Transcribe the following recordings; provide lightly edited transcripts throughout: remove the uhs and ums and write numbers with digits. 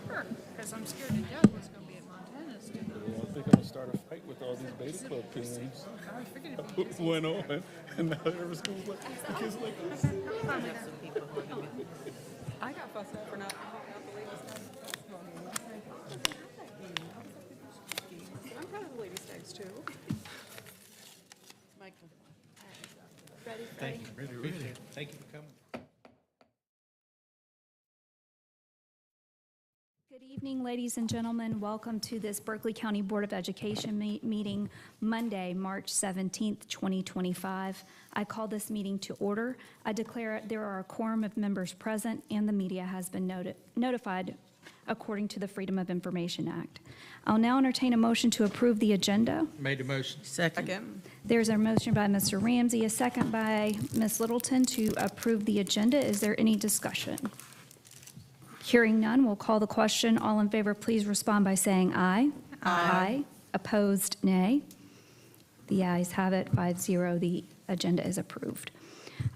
Sure, because I'm scared to death what's going to be at Montana's too. Well, I think I'm gonna start a fight with all these beta club teams. I figured it'd be What went on? And now every school's like, the kids like, I got fussed at for not the ladies' night. I'm proud of the ladies' nights too. Michael. Ready? Thank you. Ready. Thank you for coming. Good evening, ladies and gentlemen. Welcome to this Berkeley County Board of Education meeting Monday, March 17th, 2025. I call this meeting to order. I declare there are a quorum of members present and the media has been notified according to the Freedom of Information Act. I'll now entertain a motion to approve the agenda. Made a motion. Second. There's a motion by Mr. Ramsey, a second by Ms. Littleton to approve the agenda. Is there any discussion? Hearing none, we'll call the question. All in favor, please respond by saying aye. Aye. Opposed, nay. The ayes have it, 5-0. The agenda is approved.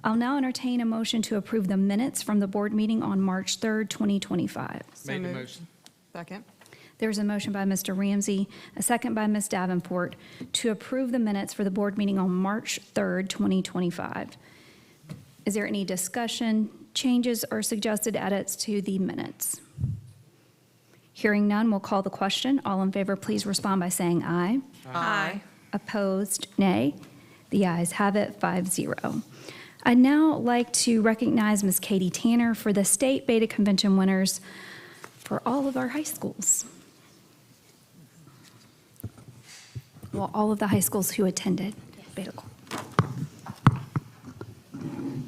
I'll now entertain a motion to approve the minutes from the board meeting on March 3rd, 2025. Made a moved. motion. Second. There's a motion by Mr. Ramsey, a second by Ms. Davenport to approve the minutes for the board meeting on March 3rd, 2025. Is there any discussion, changes, or suggested edits to the minutes? Hearing none, we'll call the question. All in favor, please respond by saying aye. Aye. Opposed, nay. The ayes have it, 5-0. I'd now like to recognize Ms. Katie Tanner for the State Beta Convention winners for all of our high schools. Well, all of the high schools who attended Beta Club.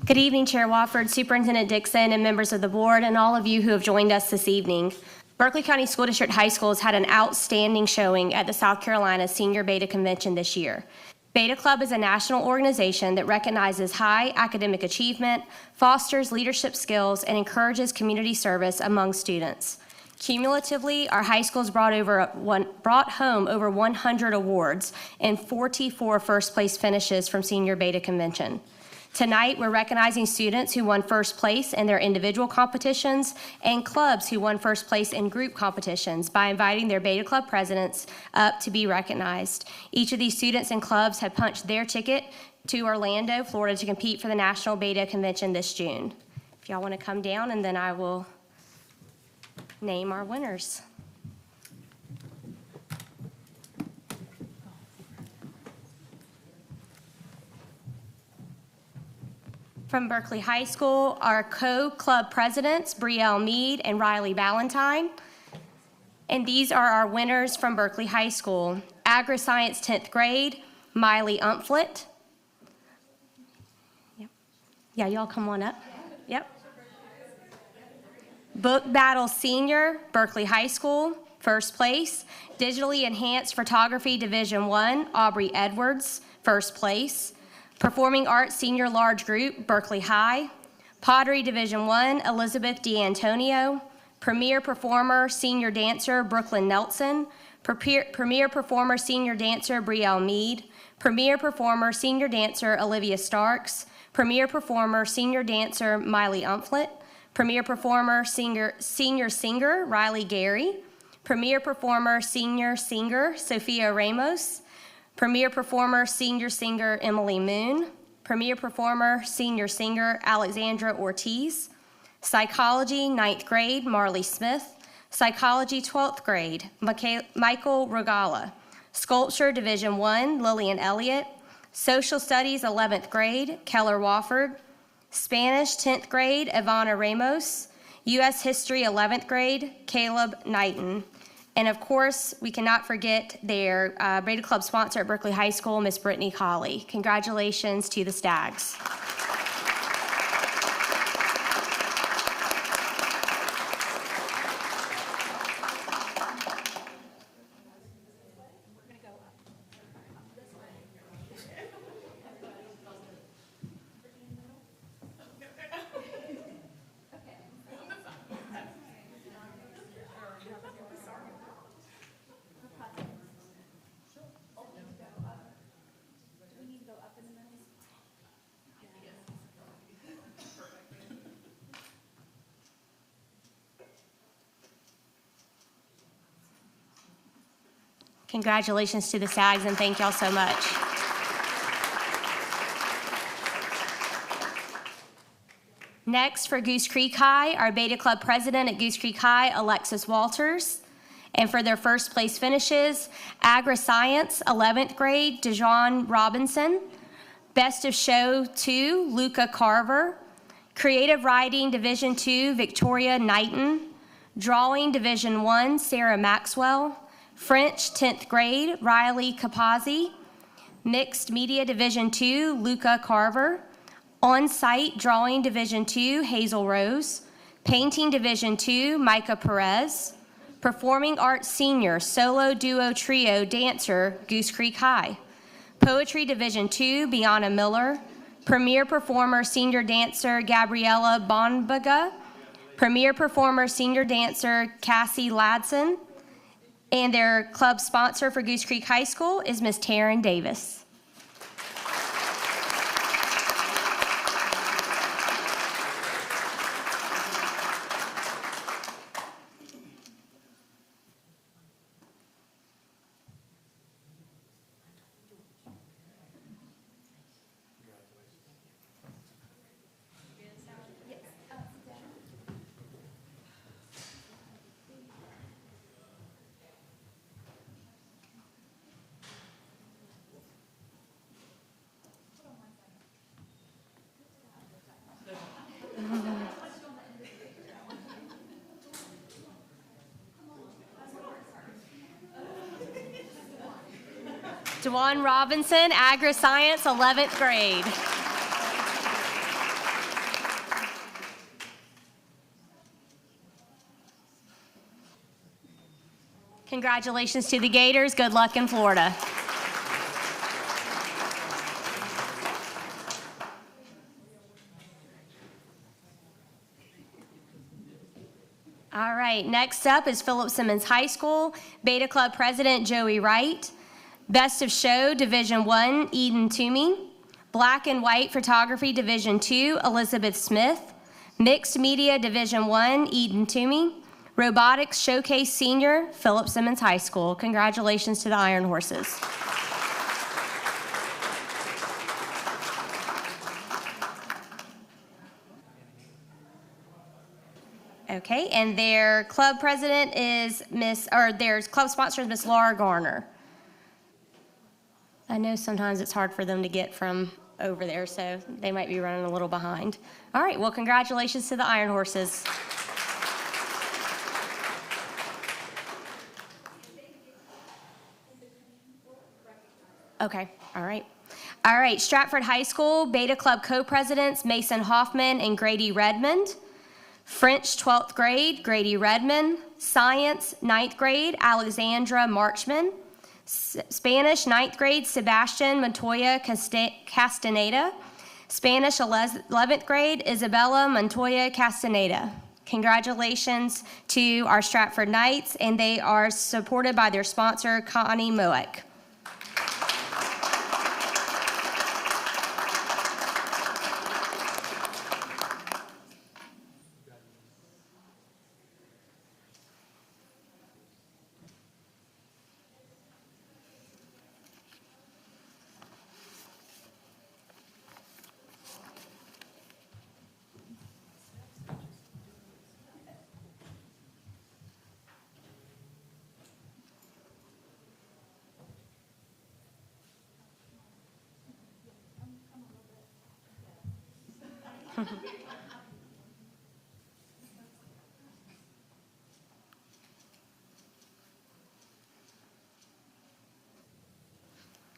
Good evening, Chair Wofford, Superintendent Dixon, and members of the board, and all of you who have joined us this evening. Berkeley County School District High Schools had an outstanding showing at the South Carolina Senior Beta Convention this year. Beta Club is a national organization that recognizes high academic achievement, fosters leadership skills, and encourages community service among students. Cumulatively, our high schools brought home over 100 awards and 44 first-place finishes from Senior Beta Convention. Tonight, we're recognizing students who won first place in their individual competitions and clubs who won first place in group competitions by inviting their Beta Club presidents up to be recognized. Each of these students and clubs have punched their ticket to Orlando, Florida to compete for the National Beta Convention this June. If y'all want to come down, and then I will name our winners. From Berkeley High School, our co-club presidents, Brielle Mead and Riley Ballantyne. And these are our winners from Berkeley High School. Agri-Science 10th grade, Miley Umflett. Yep. Yeah, y'all come on up. Yep. Book Battle Senior, Berkeley High School, first place. Digitally Enhanced Photography Division 1, Aubrey Edwards, first place. Performing Arts Senior Large Group, Berkeley High. Pottery Division 1, Elizabeth D'Antonio. Premier Performer Senior Dancer, Brooklyn Nelson. Premier Performer Senior Dancer, Brielle Mead. Premier Performer Senior Dancer, Olivia Starks. Premier Performer Senior Dancer, Miley Umflett. Premier Performer Senior Singer, Riley Gary. Premier Performer Senior Singer, Sophia Ramos. Premier Performer Senior Singer, Emily Moon. Premier Performer Senior Singer, Alexandra Ortiz. Psychology, 9th grade, Marley Smith. Psychology, 12th grade, Michael Regala. Sculpture, Division 1, Lillian Elliott. Social Studies, 11th grade, Keller Wofford. Spanish, 10th grade, Ivana Ramos. U.S. History, 11th grade, Caleb Knighton. And of course, we cannot forget their Beta Club sponsor at Berkeley High School, Miss Brittany Colley. Congratulations to the Stags. Congratulations to the SAGs, and thank y'all so much. Next, for Goose Creek High, our Beta Club president at Goose Creek High, Alexis Walters. And for their first place finishes, Agri-Science, 11th grade, Dejon Robinson. Best of Show 2, Luca Carver. Creative Writing, Division 2, Victoria Knighton. Drawing, Division 1, Sarah Maxwell. French, 10th grade, Riley Capazzi. Mixed Media, Division 2, Luca Carver. On-Site Drawing, Division 2, Hazel Rose. Painting, Division 2, Micah Perez. Performing Arts Senior, Solo Duo Trio Dancer, Goose Creek High. Poetry, Division 2, Bianna Miller. Premier Performer Senior Dancer, Gabriella Bonbaga. Premier Performer Senior Dancer, Cassie Ladson. And their club sponsor for Goose Creek High School is Miss Taryn Davis. Dewan Robinson, Agri-Science, 11th grade. Congratulations to the Gators. Good luck in Florida. All right, next up is Philip Simmons High School, Beta Club President Joey Wright. Best of Show, Division 1, Eden Toomey. Black and White Photography, Division 2, Elizabeth Smith. Mixed Media, Division 1, Eden Toomey. Robotics Showcase Senior, Philip Simmons High School. Congratulations to the Iron Horses. Okay, and their club president is their club sponsor is Miss Laura Garner. I know sometimes it's hard for them to get from over there, so they might be running a little behind. All right, well, congratulations to the Iron Horses. Okay, all right. All right, Stratford High School, Beta Club co-presidents Mason Hoffman and Grady Redmond. French, 12th grade, Grady Redmond. Science, 9th grade, Alexandra Marchman. Spanish, 9th grade, Sebastian Montoya Castaneda. Spanish, 11th grade, Isabella Montoya Castaneda. Congratulations to our Stratford Knights, and they are supported by their sponsor, Connie Moek.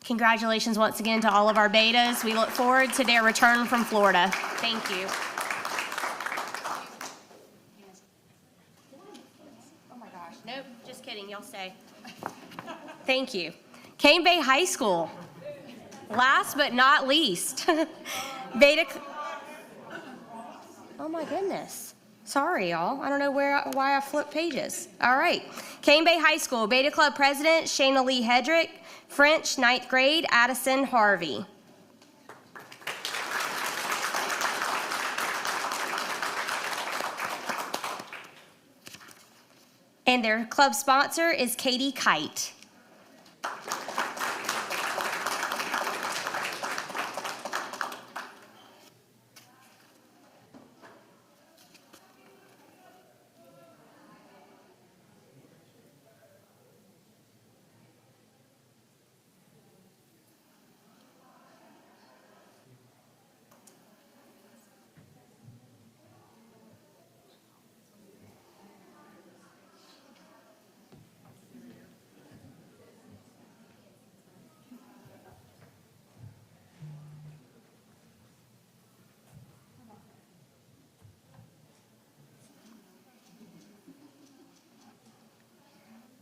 Congratulations once again to all of our betas. We look forward to their return from Florida. Thank you. Oh my gosh, nope, just kidding, y'all stay. Thank you. Cane Bay High School. Last but not least, oh my goodness. Sorry, y'all. I don't know why I flipped pages. All right. Cane Bay High School, Beta Club President, Shayna Lee Hedrick. French, 9th grade, Addison Harvey. And their club sponsor is Katie Kite.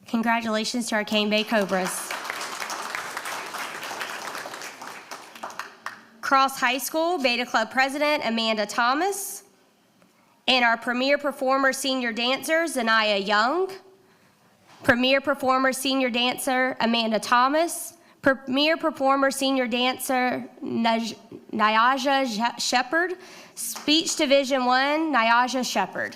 Congratulations to our Cane Bay Cobras. Cross High School Beta Club President Amanda Thomas, and our Premier Performer Senior Dancer Zanaya Young, Premier Performer Senior Dancer Amanda Thomas, Premier Performer Senior Dancer Nyaja Shepard, Speech Division 1 Nyaja Shepard.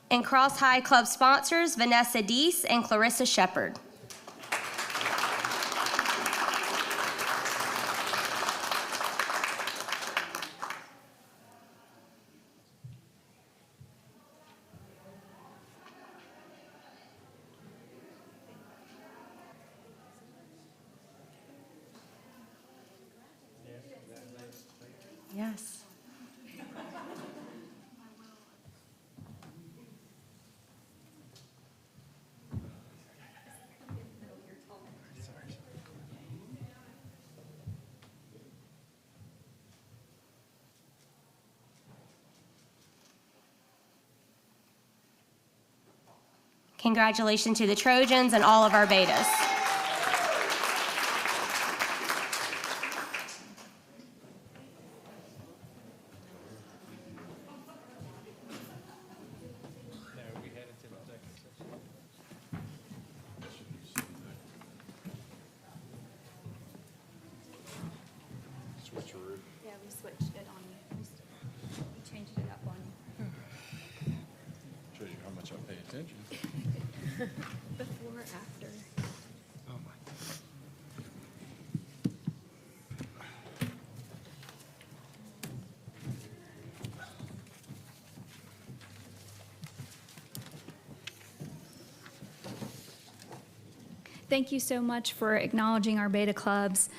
And Cross High Club sponsors Vanessa Deese and Clarissa Shepard. Yes. Congratulations to the Trojans and all of our Betas. Switcheroo. Yeah, we switched it on you. We changed it up on you. Shows you how much I pay attention. Before, after. Oh my. Thank you so much for acknowledging our Beta Clubs.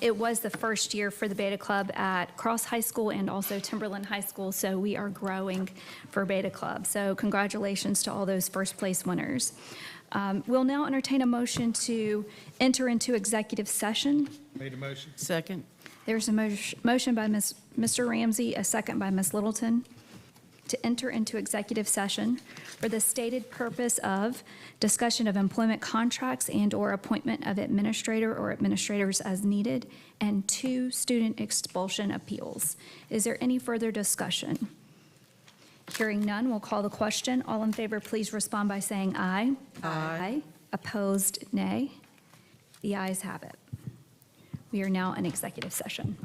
It was the first year for the Beta Club at Cross High School and also Timberland High School, so we are growing for Beta Club. So congratulations to all those first place winners. We'll now entertain a motion to enter into executive session. Made a motion? Second. There's a motion by Mr. Ramsey, a second by Ms. Littleton, to enter into executive session for the stated purpose of discussion of employment contracts and/or appointment of administrator or administrators as needed, and 2 student expulsion appeals. Is there any further discussion? Hearing none, we'll call the question. All in favor, please respond by saying aye. Aye. Opposed, nay. The ayes have it. We are now in executive session.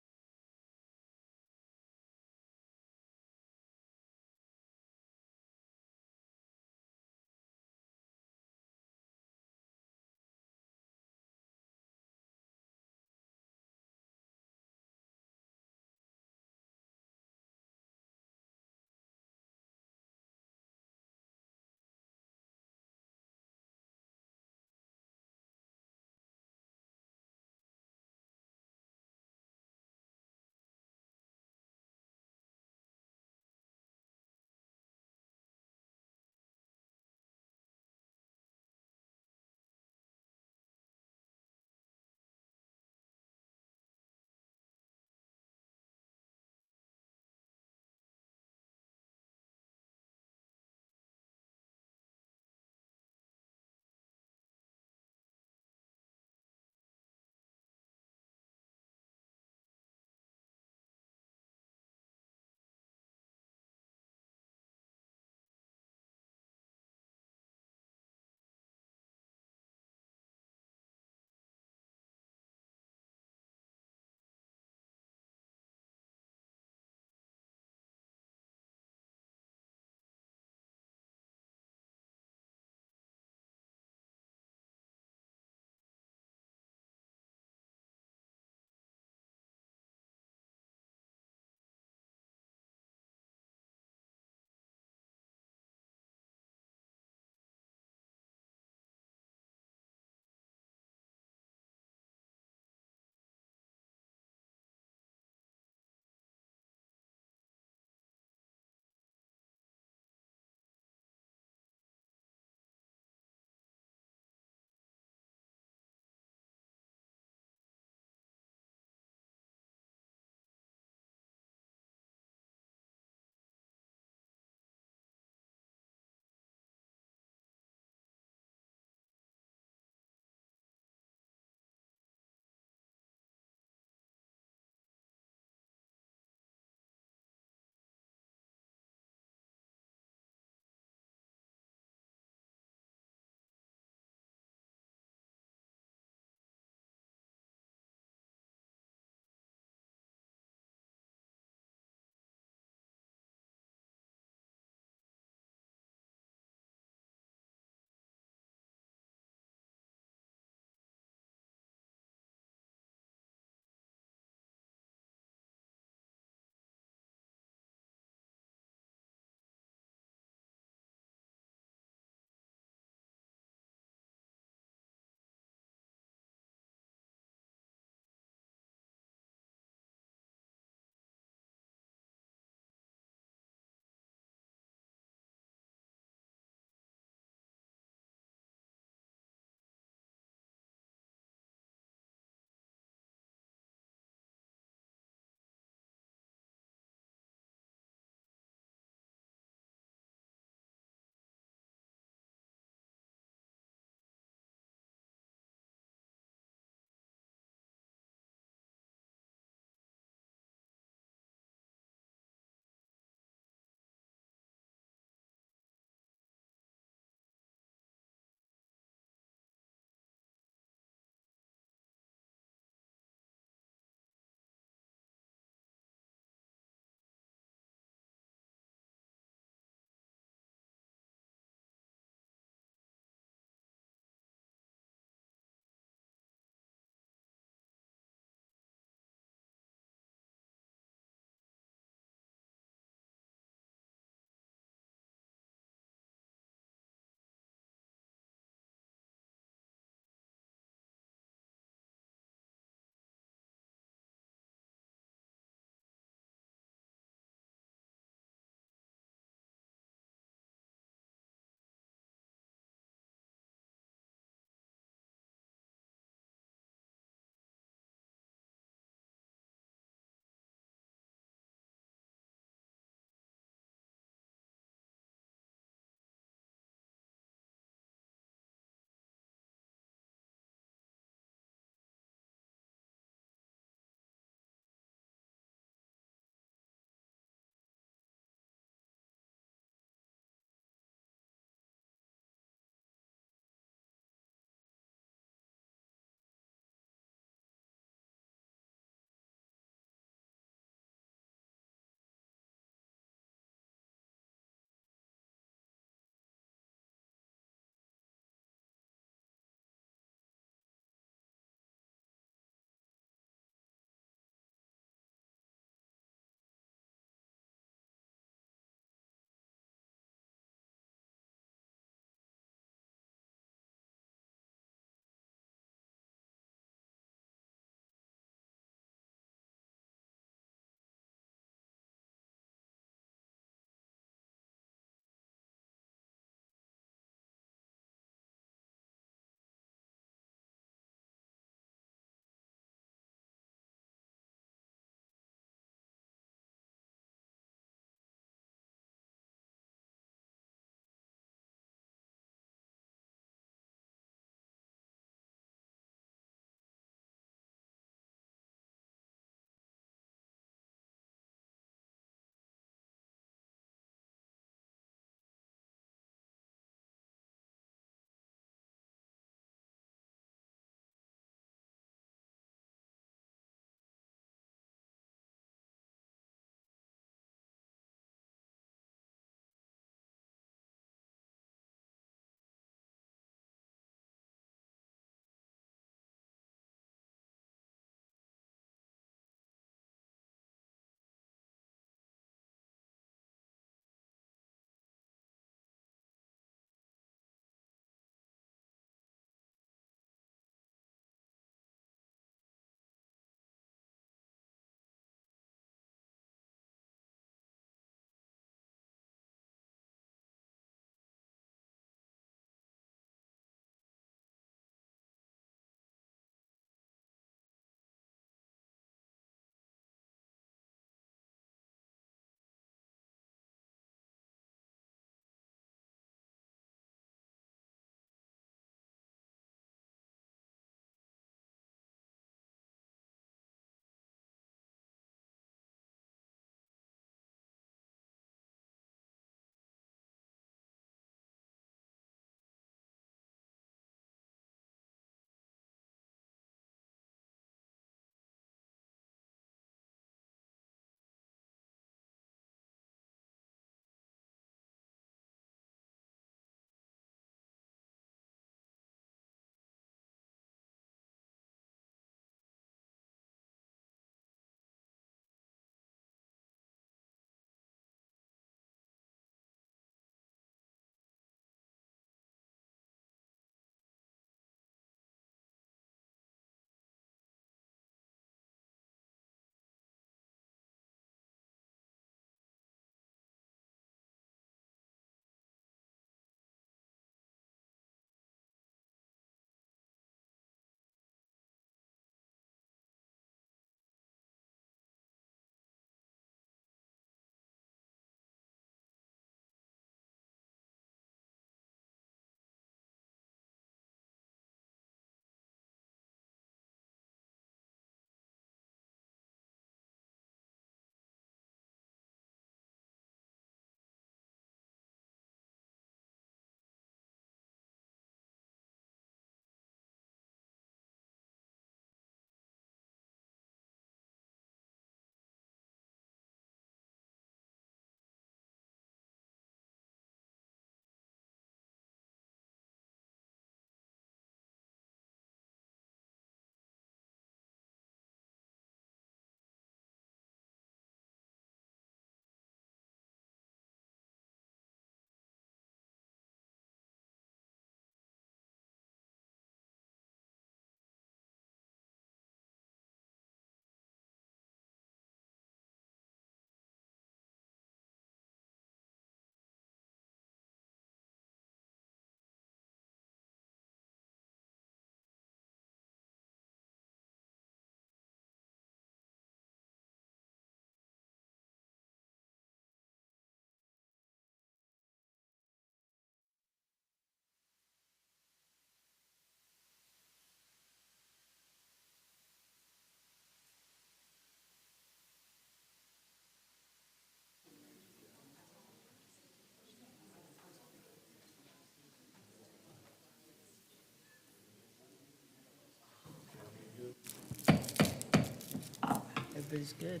Everybody's good.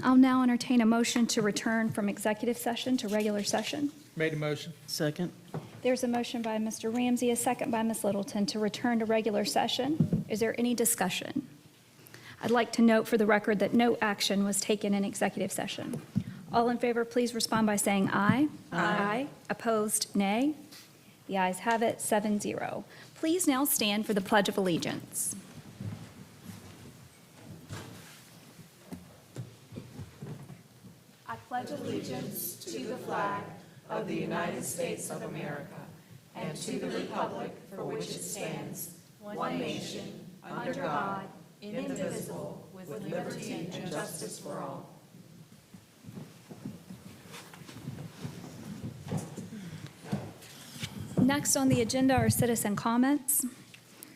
I'll now entertain a motion to return from executive session to regular session. Made a motion. Second. There's a motion by Mr. Ramsey, a second by Ms. Littleton to return to regular session. Is there any discussion? I'd like to note for the record that no action was taken in executive session. All in favor, please respond by saying aye. Aye. Opposed, nay. The ayes have it, 7-0. Please now stand for the Pledge of Allegiance. I pledge allegiance to the flag of the United States of America and to the republic for which it stands, one nation, under God, indivisible, with liberty and justice for all. Next on the agenda are citizen comments.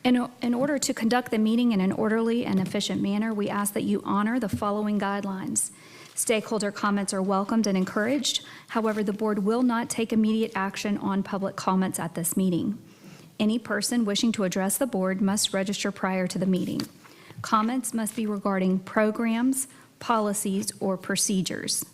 In order to conduct the meeting in an orderly and efficient manner, we ask that you honor the following guidelines. Stakeholder comments are welcomed and encouraged. However, the board will not take immediate action on public comments at this meeting. Any person wishing to address the board must register prior to the meeting. Comments must be regarding programs, policies, or procedures.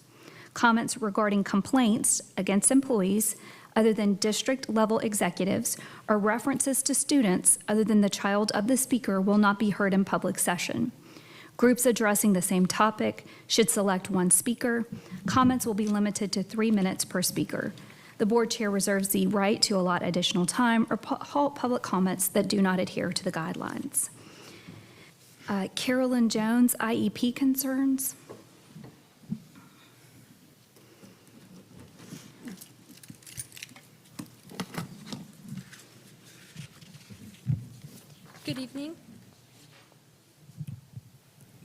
Comments regarding complaints against employees other than district-level executives or references to students other than the child of the speaker will not be heard in public session. Groups addressing the same topic should select one speaker. Comments will be limited to 3 minutes per speaker. The board chair reserves the right to allot additional time or halt public comments that do not adhere to the guidelines. Carolyn Jones, IEP concerns. Good evening.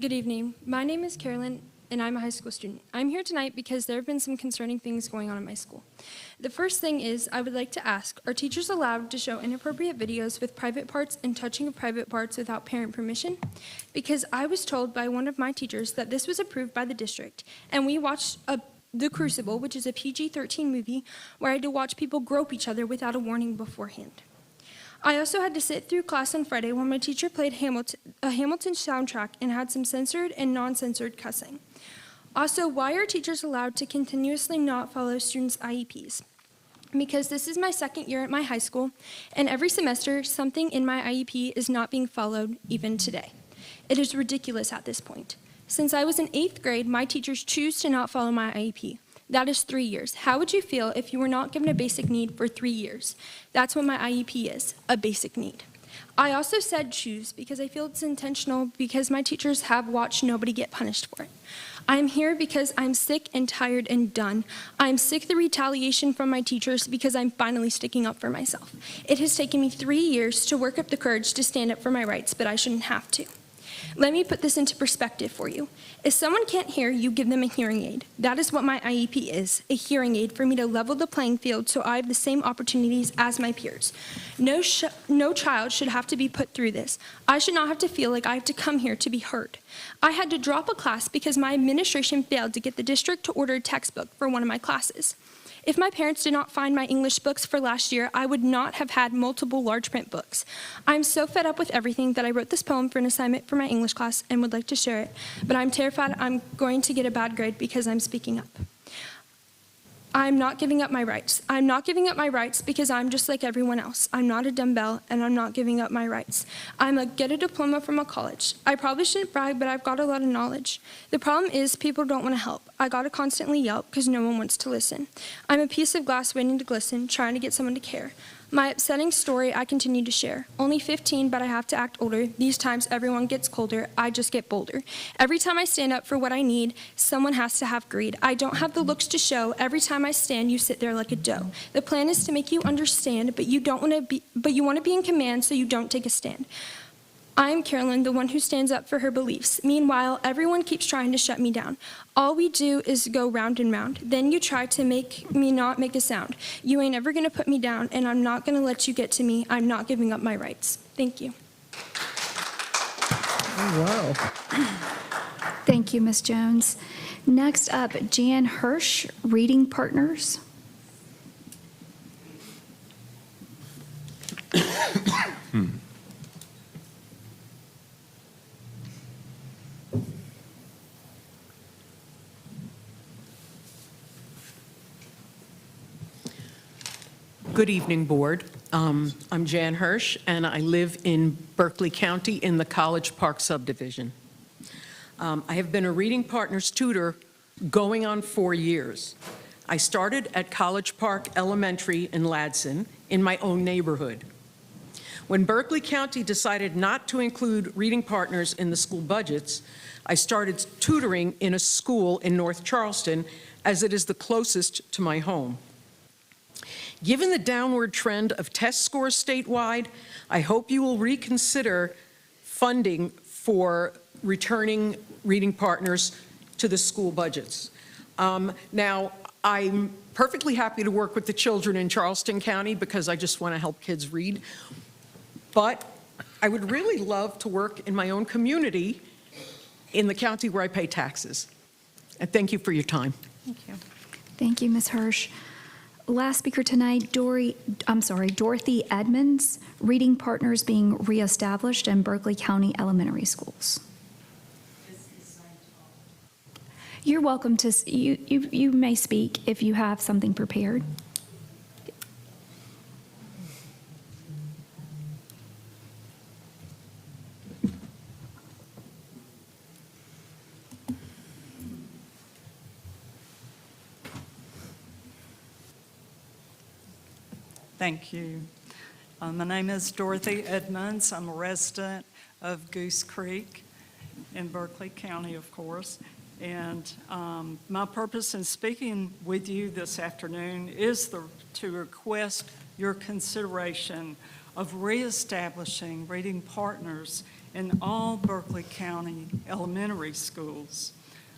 Good evening. My name is Carolyn, and I'm a high school student. I'm here tonight because there have been some concerning things going on in my school. The first thing is, I would like to ask, are teachers allowed to show inappropriate videos with private parts and touching of private parts without parent permission? Because I was told by one of my teachers that this was approved by the district, and we watched The Crucible, which is a PG-13 movie, where I had to watch people grope each other without a warning beforehand. I also had to sit through class on Friday when my teacher played a Hamilton soundtrack and had some censored and non-censored cussing. Also, why are teachers allowed to continuously not follow students' IEPs? Because this is my second year at my high school, and every semester something in my IEP is not being followed, even today. It is ridiculous at this point. Since I was in 8th grade, my teachers choose to not follow my IEP. That is 3 years. How would you feel if you were not given a basic need for 3 years? That's what my IEP is, a basic need. I also said choose because I feel it's intentional because my teachers have watched nobody get punished for it. I'm here because I'm sick and tired and done. I'm sick of the retaliation from my teachers because I'm finally sticking up for myself. It has taken me 3 years to work up the courage to stand up for my rights, but I shouldn't have to. Let me put this into perspective for you. If someone can't hear, you give them a hearing aid. That is what my IEP is, a hearing aid for me to level the playing field so I have the same opportunities as my peers. No child should have to be put through this. I should not have to feel like I have to come here to be heard. I had to drop a class because my administration failed to get the district to order a textbook for one of my classes. If my parents did not find my English books for last year, I would not have had multiple large print books. I'm so fed up with everything that I wrote this poem for an assignment for my English class and would like to share it, but I'm terrified I'm going to get a bad grade because I'm speaking up. I'm not giving up my rights. I'm not giving up my rights because I'm just like everyone else. I'm not a dumbbell, and I'm not giving up my rights. Get a diploma from a college. I probably shouldn't brag, but I've got a lot of knowledge. The problem is people don't want to help. I gotta constantly yelp because no one wants to listen. I'm a piece of glass waiting to glisten, trying to get someone to care. My upsetting story I continue to share. Only 15, but I have to act older. These times everyone gets colder, I just get bolder. Every time I stand up for what I need, someone has to have greed. I don't have the looks to show. Every time I stand, you sit there like a doe. The plan is to make you understand, but you want to be in command, so you don't take a stand. I am Carolyn, the one who stands up for her beliefs. Meanwhile, everyone keeps trying to shut me down. All we do is go round and round. Then you try to make me not make a sound. You ain't ever gonna put me down, and I'm not gonna let you get to me. I'm not giving up my rights. Thank you. Oh, wow. Thank you, Ms. Jones. Next up, Jan Hirsch, Reading Partners. Good evening, Board. I'm Jan Hirsch, and I live in Berkeley County in the College Park subdivision. I have been a Reading Partners tutor going on 4 years. I started at College Park Elementary in Ladson in my own neighborhood. When Berkeley County decided not to include Reading Partners in the school budgets, I started tutoring in a school in North Charleston, as it is the closest to my home. Given the downward trend of test scores statewide, I hope you will reconsider funding for returning Reading Partners to the school budgets. Now, I'm perfectly happy to work with the children in Charleston County because I just want to help kids read. But I would really love to work in my own community in the county where I pay taxes. And thank you for your time. Thank you. Thank you, Ms. Hirsch. Last speaker tonight, Dorothy Edmonds, Reading Partners being reestablished in Berkeley County Elementary Schools. You're welcome to, you may speak if you have something prepared. Thank you. My name is Dorothy Edmonds. I'm a resident of Goose Creek in Berkeley County, of course. And my purpose in speaking with you this afternoon is to request your consideration of reestablishing Reading Partners in all Berkeley County elementary schools.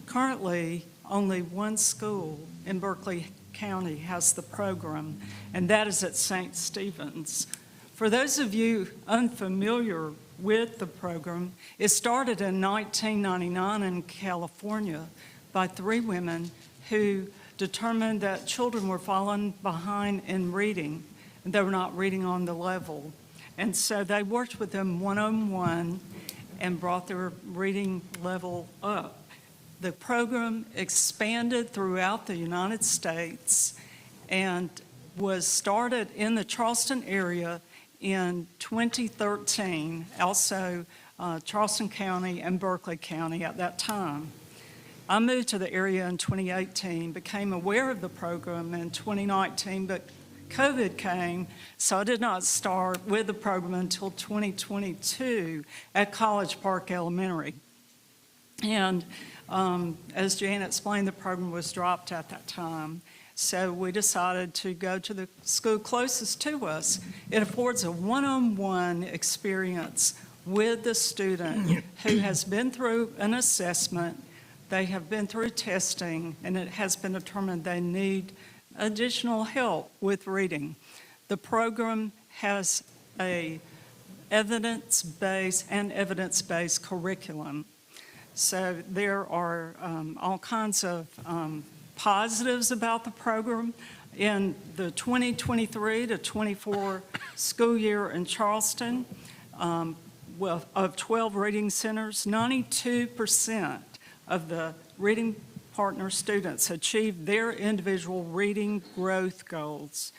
Currently, only one school in Berkeley County has the program, and that is at St. Stephen's. For those of you unfamiliar with the program, it started in 1999 in California by 3 women who determined that children were falling behind in reading, and they were not reading on the level. And so they worked with them one-on-one and brought their reading level up. The program expanded throughout the United States and was started in the Charleston area in 2013, also Charleston County and Berkeley County at that time. I moved to the area in 2018, became aware of the program in 2019, but COVID came, so I did not start with the program until 2022 at College Park Elementary. And as Jan explained, the program was dropped at that time. So we decided to go to the school closest to us. It affords a one-on-one experience with the student who has been through an assessment, they have been through testing, and it has been determined they need additional help with reading. The program has a evidence-based curriculum. So there are all kinds of positives about the program. In the 2023 to 24 school year in Charleston, of 12 reading centers, 92% of the Reading Partner students achieved their individual reading growth goals,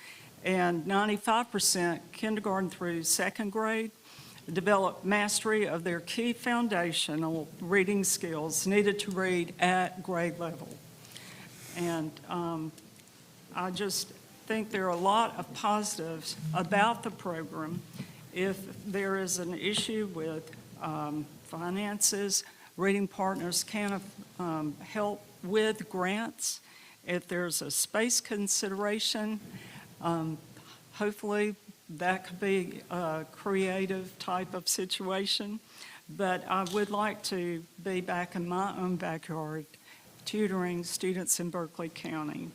and 95% kindergarten through 2nd grade develop mastery of their key foundational reading skills needed to read at grade level. And I just think there are a lot of positives about the program. If there is an issue with finances, Reading Partners can help with grants. If there's a space consideration, hopefully that could be a creative type of situation, but I would like to be back in my own backyard tutoring students in Berkeley County.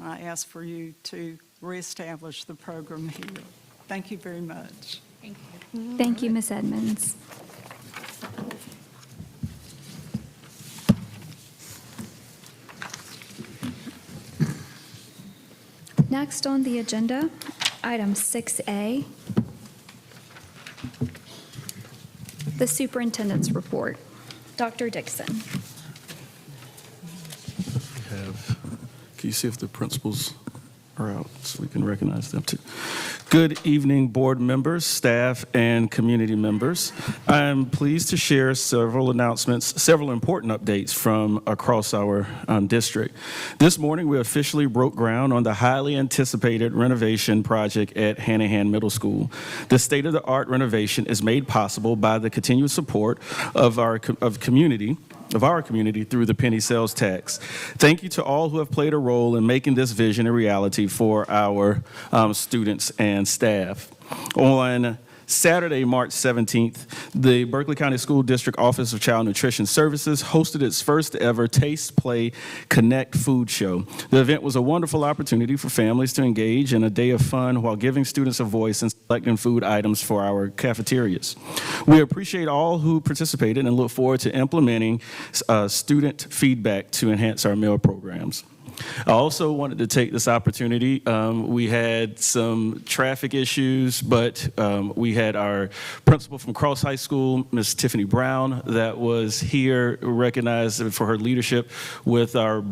I ask for you to reestablish the program here. Thank you very much. Thank you. Thank you, Ms. Edmonds. Next on the agenda, item 6A, the superintendent's report. Dr. Dixon. Can you see if the principals are out so we can recognize them too. Good evening, board members, staff, and community members. I'm pleased to share several important updates from across our district. This morning, we officially broke ground on the highly anticipated renovation project at Hanahan Middle School. The state-of-the-art renovation is made possible by the continued support of our community through the penny sales tax. Thank you to all who have played a role in making this vision a reality for our students and staff. On Saturday, March 17th, the Berkeley County School District Office of Child Nutrition Services hosted its first ever Taste, Play, Connect food show. The event was a wonderful opportunity for families to engage in a day of fun while giving students a voice in selecting food items for our cafeterias. We appreciate all who participated and look forward to implementing student feedback to enhance our meal programs. I also wanted to take this opportunity. We had some traffic issues, but we had our principal from Cross High School, Ms. Tiffany Brown, that was here recognized for her leadership with our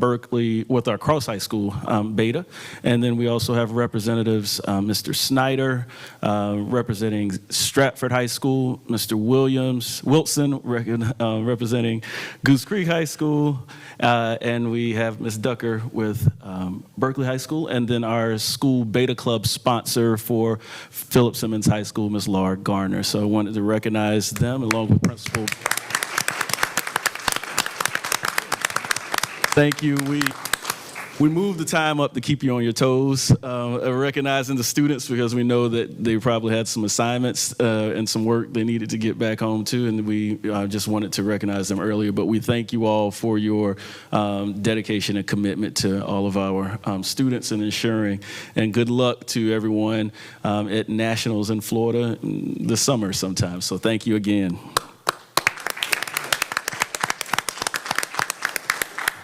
Cross High School beta. And then we also have representatives, Mr. Snyder, representing Stratford High School, Mr. Wilson, representing Goose Creek High School, and we have Ms. Ducker with Berkeley High School, and then our school beta club sponsor for Philip Simmons High School, Ms. Laura Garner. So I wanted to recognize them along with Principal. Thank you. We moved the time up to keep you on your toes, recognizing the students because we know that they probably had some assignments and some work they needed to get back home to, and we just wanted to recognize them earlier. But we thank you all for your dedication and commitment to all of our students and ensuring, and good luck to everyone at Nationals in Florida this summer sometime. So thank you again.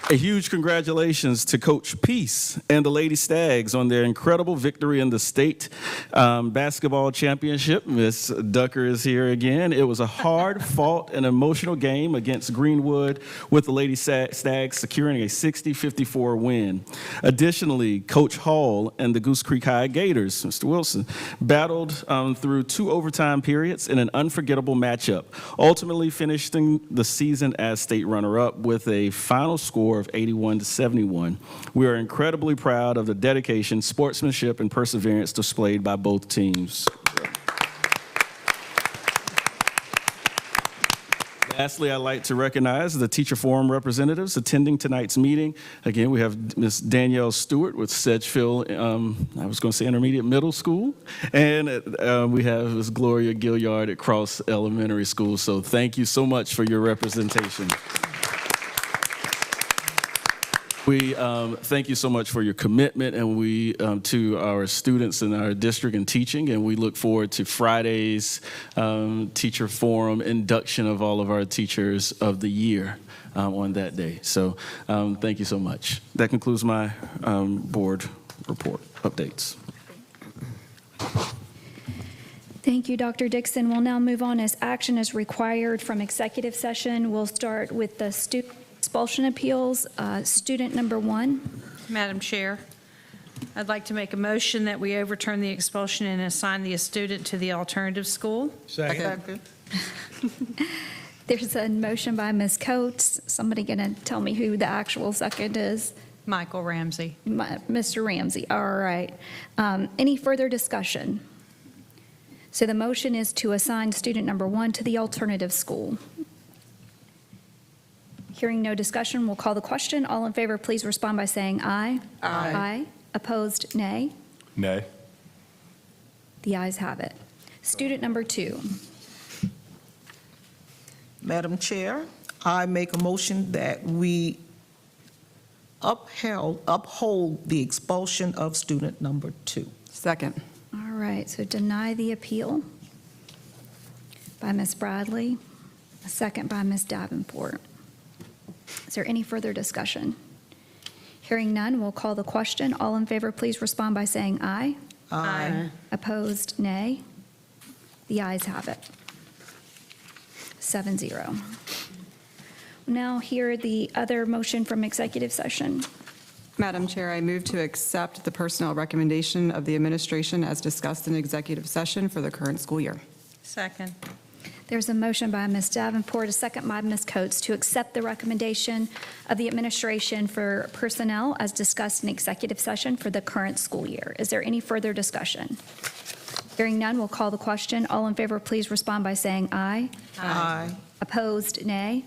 A huge congratulations to Coach Peace and the Lady Stags on their incredible victory in the state basketball championship. Ms. Ducker is here again. It was a hard-fought and emotional game against Greenwood, with the Lady Stags securing a 60-54 win. Additionally, Coach Hall and the Goose Creek High Gators, Mr. Wilson, battled through 2 overtime periods in an unforgettable matchup, ultimately finishing the season as state runner-up with a final score of 81-71. We are incredibly proud of the dedication, sportsmanship, and perseverance displayed by both teams. Lastly, I'd like to recognize the teacher forum representatives attending tonight's meeting. Again, we have Ms. Danielle Stewart with Sedgefield, I was going to say Intermediate Middle School, and we have Ms. Gloria Gilliard at Cross Elementary School. So thank you so much for your representation. We thank you so much for your commitment, and we to our students in our district and teaching, and we look forward to Friday's teacher forum induction of all of our teachers of the year on that day. So thank you so much. That concludes my board report updates. Thank you, Dr. Dixon. We'll now move on as action is required from executive session. We'll start with the student expulsion appeals. Student number 1. Madam Chair, I'd like to make a motion that we overturn the expulsion and assign the student to the alternative school. Second. There's a motion by Ms. Coates. Somebody going to tell me who the actual second is? Michael Ramsey. Mr. Ramsey. All right. Any further discussion? So the motion is to assign student number 1 to the alternative school. Hearing no discussion, we'll call the question. All in favor, please respond by saying aye. Aye. Aye. Opposed, nay. Nay. The ayes have it. Student number 2. Madam Chair, I make a motion that we uphold the expulsion of student number 2. Second. All right, so deny the appeal by Ms. Bradley, a second by Ms. Davenport. Is there any further discussion? Hearing none, we'll call the question. All in favor, please respond by saying aye. Aye. Opposed, nay. The ayes have it. 7-0. Now hear the other motion from executive session. Madam Chair, I move to accept the personnel recommendation of the administration as discussed in executive session for the current school year. Second. There's a motion by Ms. Davenport, a second by Ms. Coates, to accept the recommendation of the administration for personnel as discussed in executive session for the current school year. Is there any further discussion? Hearing none, we'll call the question. All in favor, please respond by saying aye. Aye. Opposed, nay.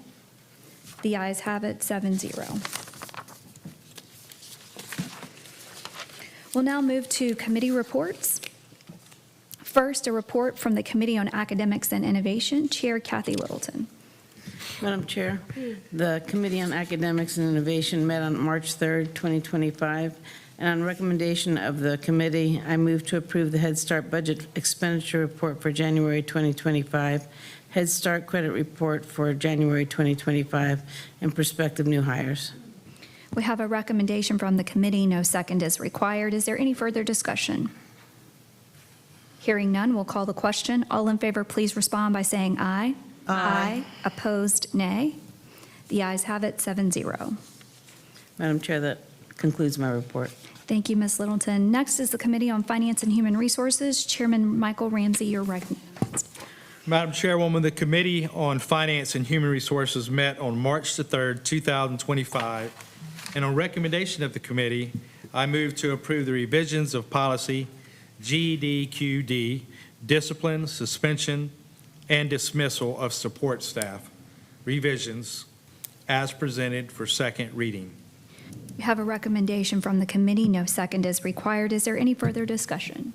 The ayes have it, 7-0. We'll now move to committee reports. First, a report from the Committee on Academics and Innovation, Chair Kathy Littleton. Madam Chair, the Committee on Academics and Innovation met on March 3rd, 2025, and on recommendation of the committee, I move to approve the Head Start Budget Expenditure Report for January 2025, Head Start Credit Report for January 2025, and prospective new hires. We have a recommendation from the committee. No second is required. Is there any further discussion? Hearing none, we'll call the question. All in favor, please respond by saying aye. Aye. Opposed, nay. The ayes have it, 7-0. Madam Chair, that concludes my report. Thank you, Ms. Littleton. Next is the Committee on Finance and Human Resources. Chairman Michael Ramsey, you're recognized. Madam Chairwoman, the Committee on Finance and Human Resources met on March the 3rd, 2025, and on recommendation of the committee, I move to approve the revisions of policy GDQD, discipline, suspension, and dismissal of support staff, revisions as presented for second reading. We have a recommendation from the committee. No second is required. Is there any further discussion?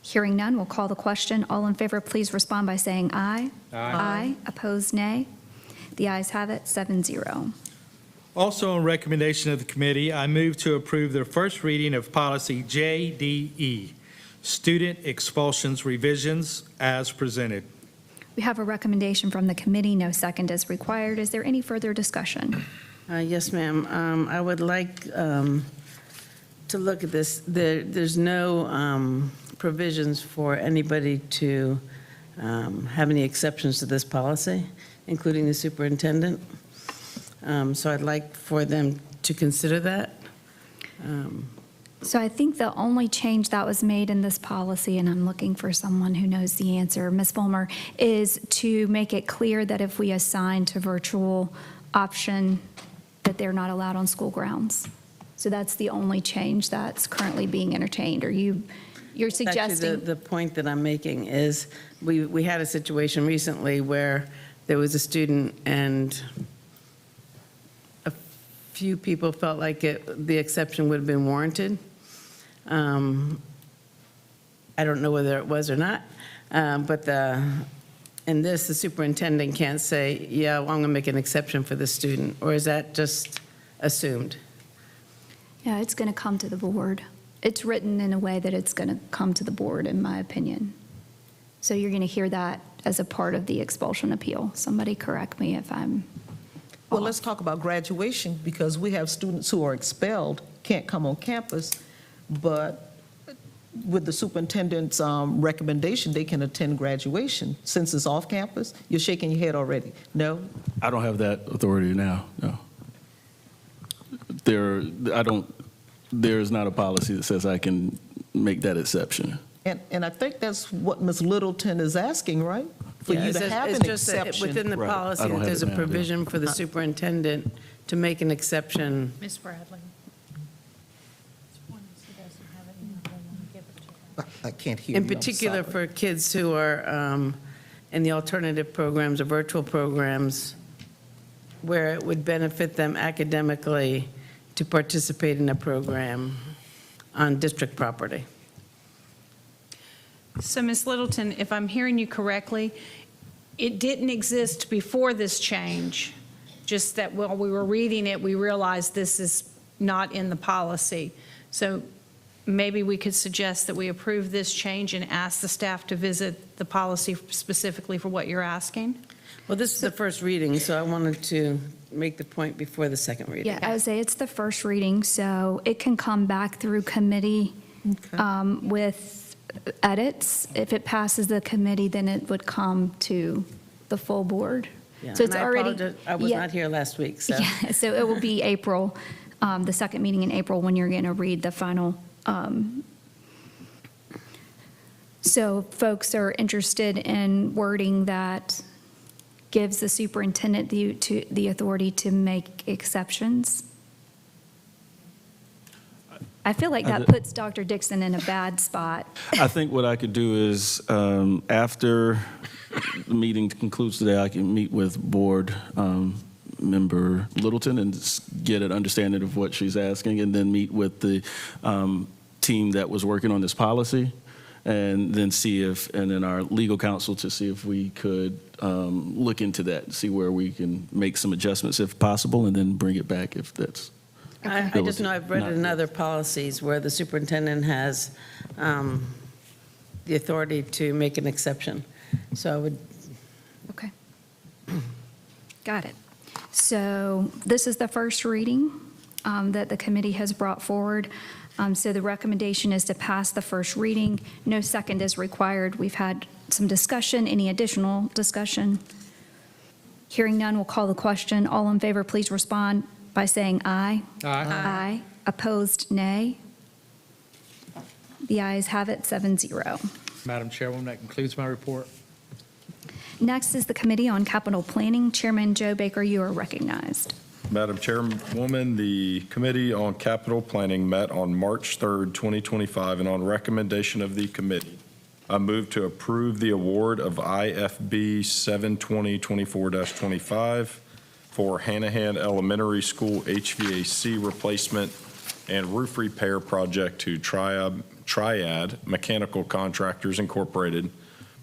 Hearing none, we'll call the question. All in favor, please respond by saying aye. Aye. Opposed, nay. The ayes have it, 7-0. Also, on recommendation of the committee, I move to approve the first reading of policy JDE, student expulsions revisions as presented. We have a recommendation from the committee. No second is required. Is there any further discussion? Yes, ma'am. I would like to look at this. There's no provisions for anybody to have any exceptions to this policy, including the superintendent. So I'd like for them to consider that. So I think the only change that was made in this policy, and I'm looking for someone who knows the answer, Ms. Fulmer, is to make it clear that if we assign to virtual option, that they're not allowed on school grounds. So that's the only change that's currently being entertained. Are you're suggesting? Actually, the point that I'm making is we had a situation recently where there was a student and a few people felt like the exception would have been warranted. I don't know whether it was or not, but in this, the superintendent can't say, yeah, well, I'm going to make an exception for this student, or is that just assumed? Yeah, it's going to come to the board. It's written in a way that it's going to come to the board, in my opinion. So you're going to hear that as a part of the expulsion appeal. Somebody correct me if I'm Well, off. let's talk about graduation, because we have students who are expelled, can't come on campus, but with the superintendent's recommendation, they can attend graduation. Since it's off campus, you're shaking your head already. No? I don't have that authority now, no. There's not a policy that says I can make that exception. And I think that's what Ms. Littleton is asking, right? For Yeah, you it to says- have it's an just that exception. within the Right. policy, I don't that have there's it a now, yeah. provision for the superintendent to make an exception. Ms. Bradley. I can't hear you, In I'm particular sorry. for kids who are in the alternative programs or virtual programs, where it would benefit them academically to participate in a program on district property. So, Ms. Littleton, if I'm hearing you correctly, it didn't exist before this change, just that while we were reading it, we realized this is not in the policy. So maybe we could suggest that we approve this change and ask the staff to visit the policy specifically for what you're asking? Well, this is the first reading, so I wanted to make the point before the second reading. Yeah, I would say it's the first reading, so it can come back through committee with edits. If it passes the committee, then it would come to the full board. Yeah, So it's and I already. apologize, I was yeah. not here last week, so. Yeah, so it will be April the second meeting in April when you're going to read the final. So folks are interested in wording that gives the superintendent the authority to make exceptions. I feel like that puts Dr. Dixon in a bad spot. I think what I could do is, after the meeting concludes today, I can meet with board member Littleton and get an understanding of what she's asking, and then meet with the team that was working on this policy, and then see if, and then our legal counsel to see if we could look into that, see where we can make some adjustments if possible, and then bring it back if that's. I just know I've read it in other policies where the superintendent has the authority to make an exception. So I would. Okay. Got it. So this is the first reading that the committee has brought forward. So the recommendation is to pass the first reading. No second is required. We've had some discussion. Any additional discussion? Hearing none, we'll call the question. All in favor, please respond by saying aye. Aye. Aye. Opposed, nay. The ayes have it, 7-0. Madam Chairwoman, that concludes my report. Next is the Committee on Capital Planning. Chairman Joe Baker, you are recognized. Madam Chairwoman, the Committee on Capital Planning met on March 3rd, 2025, and on recommendation of the committee, I move to approve the award of IFB 72024-25 for Hanahan Elementary School HVAC replacement and roof repair project to Triad Mechanical Contractors Incorporated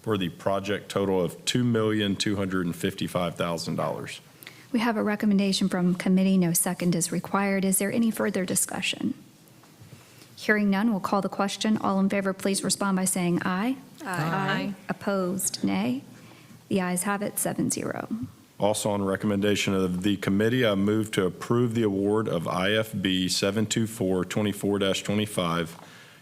for the project total of $2,255,000. We have a recommendation from committee. No second is required. Is there any further discussion? Hearing none, we'll call the question. All in favor, please respond by saying aye. Aye. Opposed, nay. The ayes have it, 7-0. Also on recommendation of the committee, I move to approve the award of IFB 72424-25,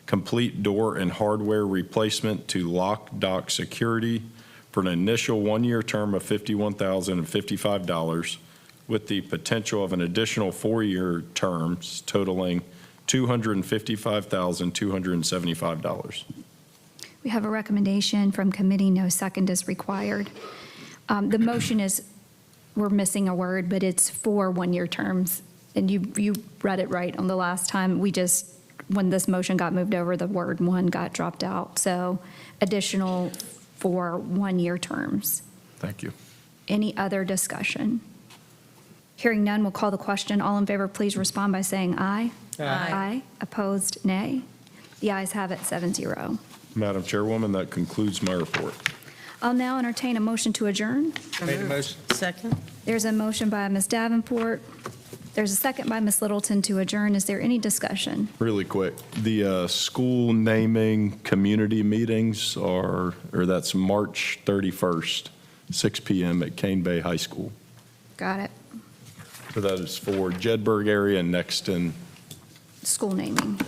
complete door and hardware replacement to Lock Dock Security for an initial one-year term of $51,055 with the potential of an additional four-year terms totaling $255,275. We have a recommendation from committee. No second is required. The motion is, we're missing a word, but it's for one-year terms. And you read it right on the last time. We just, when this motion got moved over, the word one got dropped out. So additional for one-year terms. Thank you. Any other discussion? Hearing none, we'll call the question. All in favor, please respond by saying aye. Aye. Opposed, nay. The ayes have it, 7-0. Madam Chairwoman, that concludes my report. I'll now entertain a motion to adjourn. Made the motion. Second. There's a motion by Ms. Davenport. There's a second by Ms. Littleton to adjourn. Is there any discussion? Really quick, the school naming community meetings that's March 31st, 6 p.m. at Cane Bay High School. Got it. So that is for Jedburgh area and Nexton. School naming.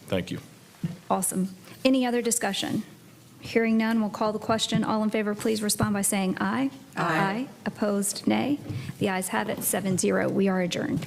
Thank you. Awesome. Any other discussion? Hearing none, we'll call the question. All in favor, please respond by saying aye. Aye. Opposed, nay. The ayes have it, 7-0. We are adjourned.